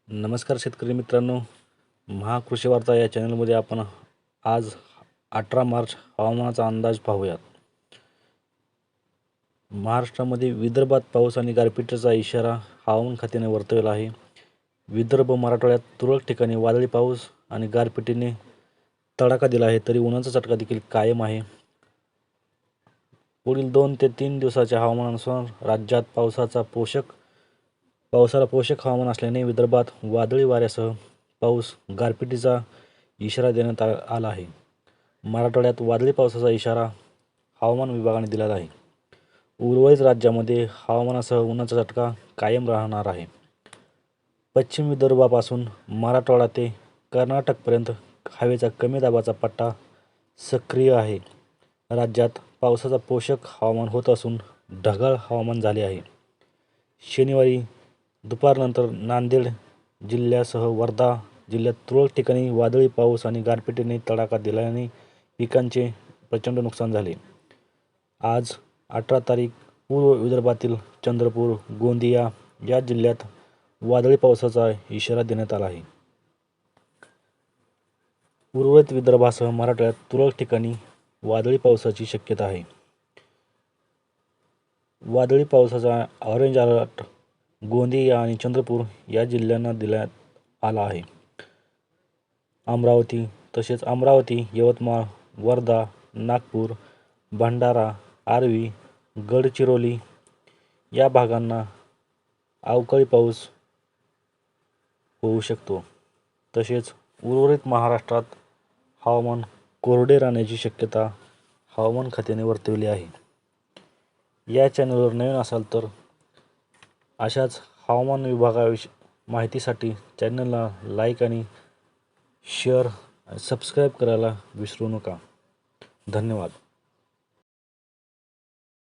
नमस्कार शेतकरी मित्रांनो, महाकृषी वार्ता या चॅनलमध्ये आपण आज 18 मार्च हवामानाचा अंदाज पाहूयात. महाराष्ट्रामध्ये विदर्भात पाऊस आणि गारपिटीचा इशारा हवामान खात्याने वर्तवला आहे. विदर्भ मराठवाड्यात तुरळक ठिकाणी वादळी पाऊस आणि गारपिटीने तडाखा दिला आहे, तरी उन्हाचा चटका देखील कायम आहे. पुढील 2 ते 3 दिवसाच्या हवामानानुसार राज्यात पावसाला पोषक हवामान असल्याने विदर्भात वादळी वाऱ्यासह पाऊस, गारपिटीचा इशारा देण्यात आला आहे. मराठवाड्यात वादळी पावसाचा इशारा हवामान विभागाने दिला आहे. उर्वरित राज्यामध्ये हवामानासह उन्हाचा चटका कायम राहणार आहे. पश्चिम विदर्भापासून मराठवाडा ते कर्नाटकपर्यंत हवेचा कमी दाबाचा पट्टा सक्रिय आहे. राज्यात पावसाचा पोषक हवामान होत असून ढगाळ हवामान झाले आहे. शनिवारी दुपारनंतर नांदेड जिल्ह्यासह वर्धा जिल्ह्यात तुरळक ठिकाणी वादळी पाऊस आणि गारपिटीने तडाखा दिल्याने पिकांचे प्रचंड नुकसान झाले. आज 18 तारीख पूर्व विदर्भातील चंद्रपूर, गोंदिया या जिल्ह्यात वादळी पावसाचा इशारा देण्यात आला आहे. उर्वरित विदर्भासह मराठवाड्यात तुरळक ठिकाणी वादळी पावसाची शक्यता आहे. वादळी पावसाचा ऑरेंज अलर्ट गोंदिया आणि चंद्रपूर या जिल्ह्यांना देण्यात आला आहे. अमरावती, यवतमाळ, वर्धा, नागपूर, भंडारा, आर्वी, गडचिरोली या भागांना अवकाळी पाऊस होऊ शकतो. तसेच उर्वरित महाराष्ट्रात हवामान कोरडे राहण्याची शक्यता हवामान खात्याने वर्तवली आहे. या चॅनलवर नवीन असाल तर अशाच हवामान विभागाविषयी माहितीसाठी चॅनलला लाईक आणि शेअर सबस्क्राईब करायला विसरू नका. धन्यवाद.